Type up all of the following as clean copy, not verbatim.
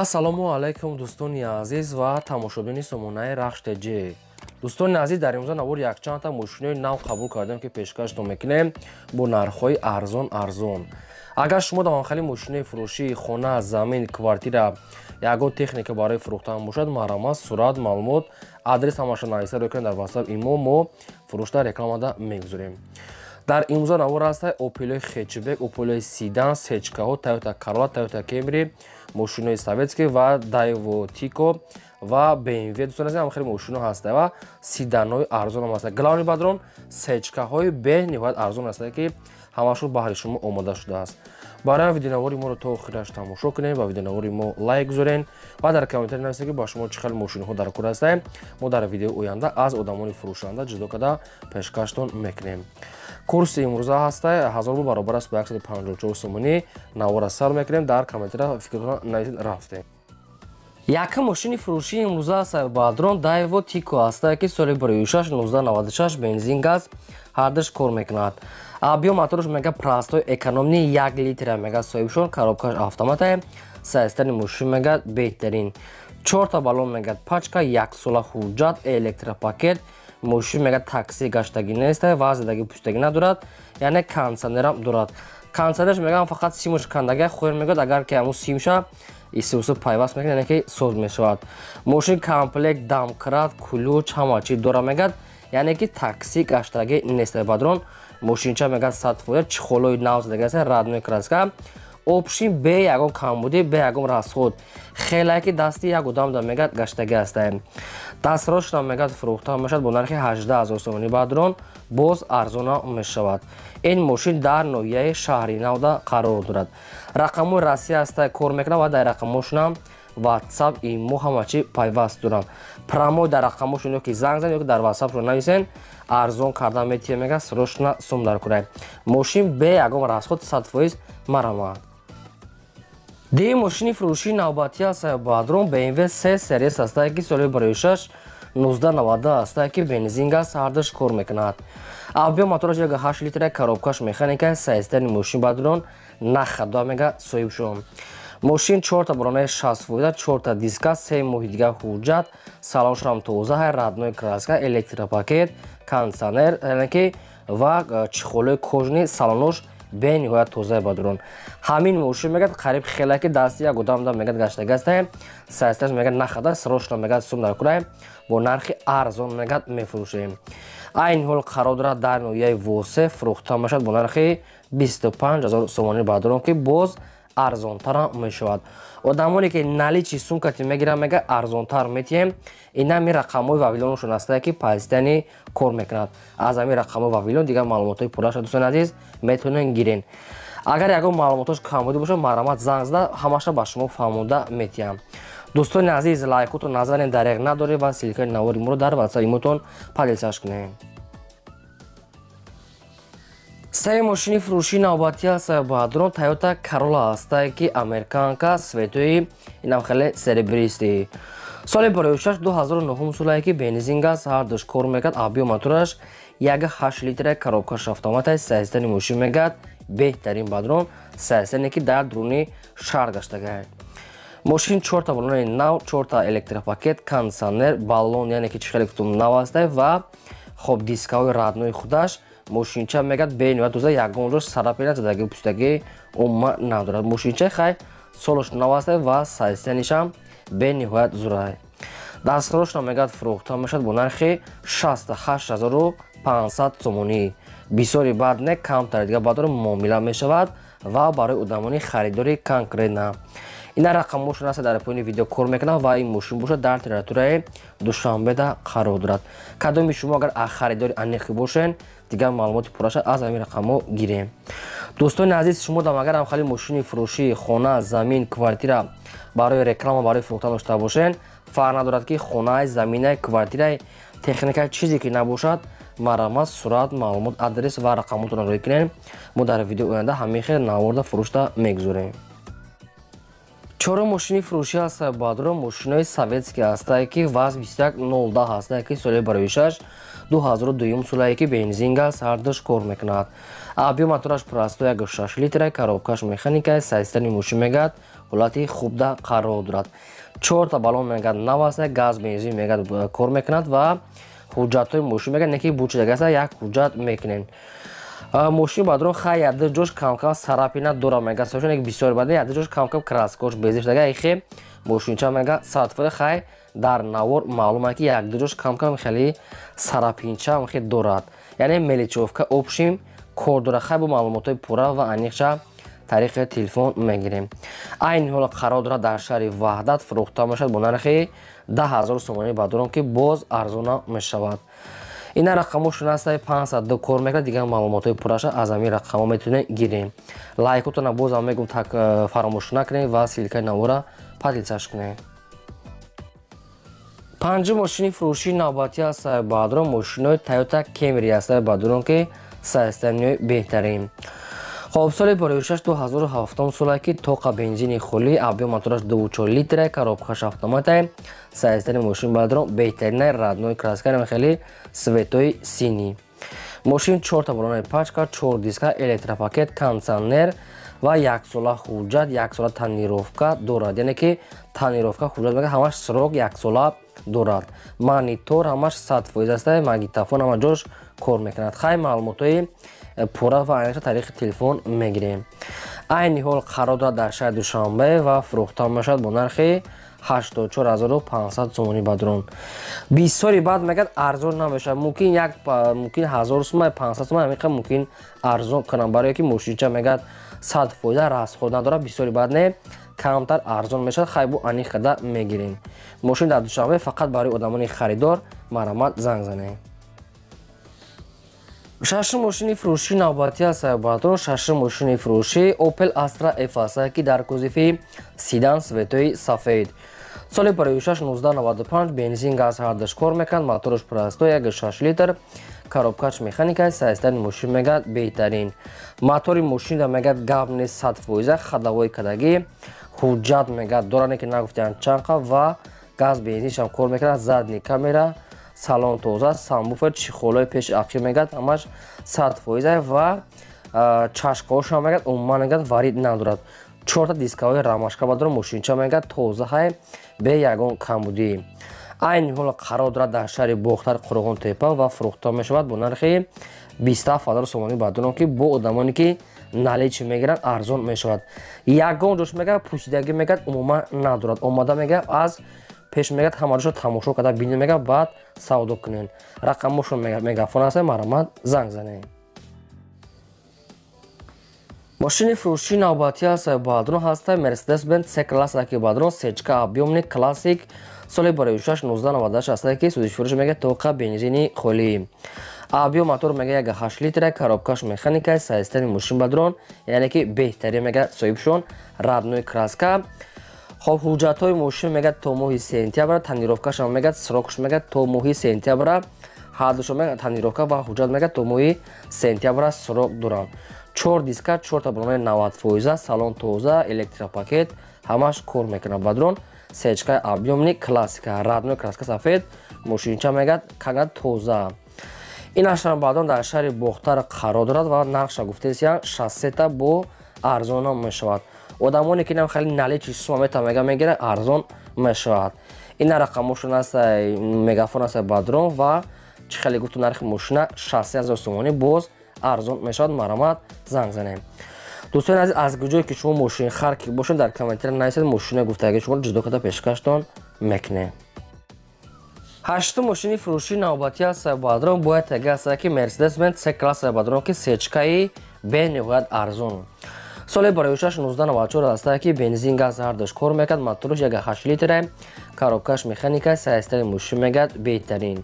ассалому алайкум дӯстони азиз ва тамошобини сомонаи рахштеҷи. дӯстони азиз, дар имрӯза навор якчандта мошинои нав қабул кардем ки пешкаштон мекунем бо нархҳои арзон. агар шумо дар манхали мошинаи фурӯшии хона, замин, квартира ягон техника барои фурӯхтан бошад, марҳамат, сурат, маълумот, адрес ҳамаша нависта кунед дар ватсап. Имо мо фурӯшта рекламада мегузорем. дар имрӯза навор ҳастай опелои хечбек, опелои сидан, сечкаҳо, Toyota Corolla, Toyota Camry, мошинои советский ва Daewoo Tico ва BMW. дӯстон азиз, хеле мошино ҳастай ва сиданҳои арзон ҳам ҳастай. Главни бадрон сечкаҳои бениҳоят арзон ҳастай ки ҳамашон баҳри шумо омода шудааст. барои видеонавори моро то охираш тамошо кунед, ба видеонавори мо лайк гузорен ва дар комментари нависед ки ба шумо чӣ хел мошинаҳо дар кор ҳастанд. мо дар видеои оянда аз одамони фурӯшанда ҷудо карда пешкаштон мекунем. курси имрӯза ҳастай 1000 баробар аст ба 154 сомонӣ. навора сар мекунем, дар комментария фикртон нависед рафтем. якум мошини фурӯшии имрӯза ҳастай бадрон Daewoo Tico ҳастай ки соли 2006 1996 бензин газ ҳардаш кор мекунад. объем моторош мега простой экономни 1 литр мега соҳибшон, коробкаш автомата, сайстани мошин мега беҳтарин, 4 та баллон мега пачка, 1 сола ҳуҷҷат, электропакет, мошин мега такси гаштагӣ нест ва зидаги пӯстагӣ надорад, яъне кондитсионерам дорад. кондитсионерш мегам фақат симош кандага хоҳер мегӯяд, агар ки ҳамун симша истисо пайваст мекунад, яъне ки соз мешавад. мошин комплект домкрат, ключ ҳама чӣ дора мегӯяд, яъне ки такси гаштагӣ нест. бадрон мошинча мегӯяд 100%, чихолои нав задаги аст, радной краска, опшин бе ягон камбудӣ, бе ягон расход, хелаки дасти як одам да мегӯяд гаштагӣ аст. дастроштам мегӯяд фурӯхта мешавад бо нархи 18000 сомонӣ. бадрон боз арзона мешавад. ин мошин дар ноҳияи шаҳри навда қарор дорад. рақамҳои расмӣ ҳастай кор мекунад ва дар рақамҳошонам ватсап, имо ҳама чӣ пайваст доранд. промой дар рақамҳошон ё ки занг занед ё ки дар ватсапшон нависен, арзон карда метиҳем мега срочно сум дар курай. мошин бе ягон расход 100% марҳамат. ди мошини фурӯшии навбатӣ ҳастай бадрон BMW 3 серияс ҳастай ки соли 2006 1990 ҳастай ки бензин газ ҳардаш кор мекунад. объем моторош 1.8 литр, коробкаш механика, сайстани мошин бадрон нахада мега соҳибшон. мошин 4 та баллонаи 60%, 4 та диска, 3 моҳи дига ҳуҷҷат, салоншам тоза, радной краска, электропакет, кондитсионер, яъне ки ва чихолои кожаи салонош бениҳоят тоза бадрон. ҳамин мошин мегӯяд қариб хелаки дасти як одам да мегӯяд гаштагӣ аст. сайсташ мегӯяд нахада срочно мегӯяд сум дар курай бо нархи арзон мегӯяд мефурӯшем. айни ҳол қарор дорад дар ноҳияи восе фурӯхта мешавад бо нархи 25000 сомонӣ бадрон ки боз арзонтар мешавад. одамоне ки наличи сумкати мегиранд мега арзонтар метиҳем. инами рақамҳои вавилоншон ҳастай ки пазитани кор мекунад. аз ҳамин рақамҳои вавилон дигар маълумотҳои пурраша дӯстони азиз метавонед гирен. агар ягон маълумотош камбудӣ бошад, марҳамат занг зада, ҳамаша ба шумо фаҳмода метиҳам. дӯстони азиз, лайкотон назарен дареғ надоред ва силкаи навори моро дар ватсап имотон падисаш кунед. се мошини фурӯшии навбатӣ ҳастай бадрон Toyota Corolla ҳастай ки американка светои инам хеле серебристи. соли 2006 2009 солае ки бензин газ ҳардаш кор мекард. объем мотораш 1.8 литр, коробкаш автомата, сайстани мошин мегӯяд беҳтарин бадрон, сайстане ки дар дуруни шаҳр гаштагӣ. мошин 4 та баллони нав, 4 та электропакет, кондитсионер, баллон, яъне ки чихеле гуфтум нав ҳастай ва хоб дискаҳои раднои худаш. мошинча мегӯяд бениҳоят тоза, ягон ҷош сарапина задаги пӯстагӣ умма надорад. мошинчаи хай солаш нав ҳастай ва сайстанишам бениҳоят зурай. дастрошам мегӯяд фурӯхта мешавад бо нархи 68500 сомонӣ. бисёри бад не, камтар дига бадрон муомила мешавад ва барои одамони харидори конкретна. ина рақамҳошон ҳаста дар поини видео кор мекунад ва ин мошин бошад дар территорияи душанбеда қарор дорад. кадоми шумо агар харидори аниқӣ бошен, дигар маълумоти пурраша аз ҳамин рақамҳо гирем. дӯстони азиз, шумо дам агар ҳамхали мошини фурӯшии хона, замин, квартира барои реклама, барои фурӯхтан дошта бошен, фарқ надорад ки хонаи, заминаи, квартираи, техникаи чизе ки набошад, марҳамат, сурат, маълумот, адрес ва рақамҳоятонро рӯй кунед. мо дар видеои оянда ҳамин хел наворда фурӯшта мегузорем. чорум мошини фурӯшӣ ҳастаи баъдро мошинои советский ҳастае ки ваз 2110 ҳастае ки соли барои 6 2002 солае ки бензин газ ҳардуш кор мекунад. Объем мотораш просто 1.6 литра, коробкаш механикаи сайстани мошин мегӯяд ҳолати хубда қарор дорад. 4 баллон мегӯяд нав ҳастае, газ бензин мегӯяд кор мекунад ва ҳуҷҷатҳои мошин мегӯяд не ки бучидаги ҳаста як ҳуҷҷат мекунен. мошини баъдро хай яда ҷош кам-кам сарапи надора мега сошон бисёр баъд яда ҷош кам-кам краскош безиштага ихе мошинча мега сатфур хай дар навор маълума ки яда ҷош кам-кам хели сарапинча хе дорад. яъне меличовка опшим кор дора хай бо маълумотои пурра ва аниқша тариқи телефон мегирем. айни ҳол қарор дорад дар шаҳри ваҳдат фурӯхта мешавад бо нархи 10000 сомони баъдро ки боз арзона мешавад. ина рақамошон ҳастаи 502 кор мекунад. дигар маълумотои пурраша аз ҳамин рақамҳо метавонед гирем. лайкотона бозам мегум так фаромӯш накунед ва силкаи навора подлицаш кунед. панҷум мошини фурӯшии навбатӣ ҳастаи баъдро мошинои Toyota Camry ҳастаи баъдро ки сайстаниҳои беҳтарин. хоб соли барои 6 2007 солае ки тоқа бензини холӣ объем мотораш 2.4 литра, коробкаш автомате, сайстани мошин баъдро беҳтаринаи раднои краскаи хели светои синӣ. мошин 4 баллонаи пачка, 4 диска, электропакет, кондитсионер ва 1 сола ҳуҷҷат, 1 сола тонировка дорад. яъне ки тонировка ҳуҷҷат мега ҳамаш срок 1 сола дорад. монитор ҳамаш 100% астае, магнитофон ҳама ҷош кор мекунад. хай маълумотои пурра ва аниқша тариқи телефон мегирем. айни ҳол қарор дорад дар шаҳри душанбе ва фурӯхта мешавад бо нархи 84500 сомони баъдрон. бисёри баъд мегӯяд арзон намешавад. мумкин 1000 сомон 500 сомон амиқа мумкин арзон кунам барое ки мошинча мегӯяд 100% расход надорад. бисёри баъд не камтар арзон мешавад. хай бо аниқ қада мегирем. мошин дар душанбе фақат барои одамони харидор марамат занг занед. шашум мошини фурӯшии навбатӣ ҳастаи баъдро шашум мошини фурӯшии Opel Astra F ҳастае ки дар кузофи седан светои сафед. соли барои 6 1995 бензин газ ҳардаш кор мекунад. мотораш просто 1.6 литр, коробкаш механикаи сайстани мошин мегӯяд беҳтарин. мотори мошинда мегӯяд гап нест 100% хадавои кадагӣ ҳуҷҷат мегӯяд доране ки нагуфтиянд чанқа ва газ бензиншам кор мекунад. задни камера, салон тоза, самбуфер, чихолои пеши ақши мегӯяд ҳамаш 100% ва чашкаҳошам мегӯяд умуман мегӯяд варид надорад. 4 дискаҳои рамашка баъдро мошинча мегӯяд тоза ҳай бе ягон камбудӣ. айни ҳол қарор дорад дар шаҳри бохтар қуруғонтепа ва фурӯхта мешавад бо нархи 27000 сомони баъдро ки бо одамоне ки наличи мегиранд арзон мешавад. ягон ҷош мегӯяд пӯсидагӣ мегӯяд умуман надорад. омада мегӯяд аз пеш мегӯяд ҳамаашо тамошо карда бинед мегӯяд баъд савдо кунед. рақамошон мегафон ҳастае марамат занг занед. мошини фурӯшии навбатӣ ҳастаи баъдро ҳастаи Mercedes-Benz C-класс ки баъдро сечка объёмни классик соли барои 6 1998 ҳастае ки судиш фурӯш мегӯяд тоқа бензини холӣ. объём мотор мегӯяд 1.8 литра, коробкаш механикаи сайстани мошин баъдрон яъне ки беҳтарин мегӯяд соҳибшон раднои краска. хоб ҳуҷҷатҳои мошин мегӯяд то моҳи сентябр, тонировкашам мегӯяд срокш мегӯяд то моҳи сентябр, ҳардушо мегӯяд тонировка ва ҳуҷҷат мегӯяд то моҳи сентябр срок доранд. 4 диска, 4 баллонаи 90%, салон тоза, электропакет ҳамаш кор мекунад баъдрон. сечкаи объёмни классика, раднои краска сафед, мошинча мегӯяд кага тоза. ин ашам баъдон дар шаҳри бохтар қарор дорад ва нархша гуфтесиян 600 бо арзона мешавад. одамоне ки хеле наличи сума метавонад мегирад арзон мешавад. ина рақамошон ҳастаи мегафон ҳастаи баъдрон ва чӣ хеле гуфту нархи мошина 60000 сомонӣ боз арзон мешавад. марамат занг занем. дӯстони азиз аз куҷое ки шумо мошин хар ки бошед дар комментари нависед мошина гуфтаги шумо ҷудо карда пешкаштон мекунем. ҳаштум мошини фурӯшии навбатӣ ҳастаи баъдро бояд таги ҳастае ки Mercedes-Benz C-класс баъдро ки сечкаи бениҳоят арзон. соли барои 6 1994 ҳастае ки бензин газ ҳардаш кор мекунад. мотораш 1.8 литра, коробкаш механикаи сайстани мошин мегӯяд беҳтарин.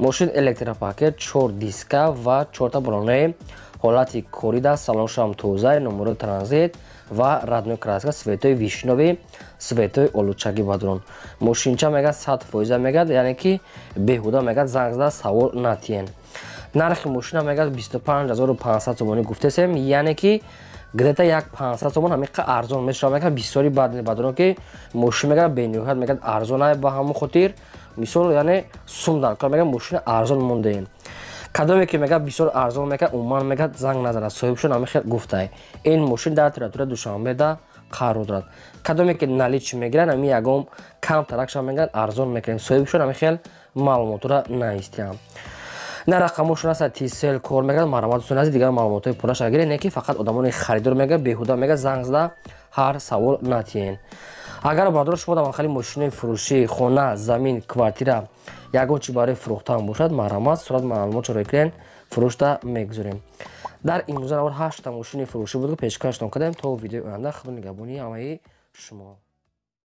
мошин электропакет, 4 диска ва 4 баллонаи ҳолати корида, салоншам тоза, номери транзит ва раднои краска светои вишневӣ, светои олучагӣ баъдрон. мошинча мегӯяд 100% мегӯяд яъне ки беҳуда мегӯяд занг зада савор натиен. нархи мошина мегӯяд 25500 сомонӣ гуфтесем яъне ки где-то як 500 сомон ҳамиқа арзон мешава мека бисёри бадро ки мошин мека бениҳоят мека арзонае ба ҳамон хотир мисол яъне сум дар кор мека мошина арзон мондаем кадоме ки мека бисёр арзон мека уман мека занг назана соҳибшон ҳами хел гуфтае ин мошин дар территория душанбеда қарор дорад кадоме ки налич мегиранд ҳами ягон кам таракша мегиранд арзон мекунем соҳибшон ҳами хел маълумотро наистиям на рақамошон аста тисел кор мекунад маромат дӯстон азиз дигар маълумотои пурраша гиред не ки фақат одамони харидор мега беҳуда мега занг зада ҳар савол натиен агар бардор шумо дар манхали мошинои фурӯшӣ хона замин квартира ягон чӣ барои фурӯхтан бошад маромат сурат маълумот чорои кунед фурӯшта мегузорем дар имрӯза навор 8 мошини фурӯшӣ буд ки пешкаштон кардем то видеои оянда худо нигаҳбони ҳамаи шумо.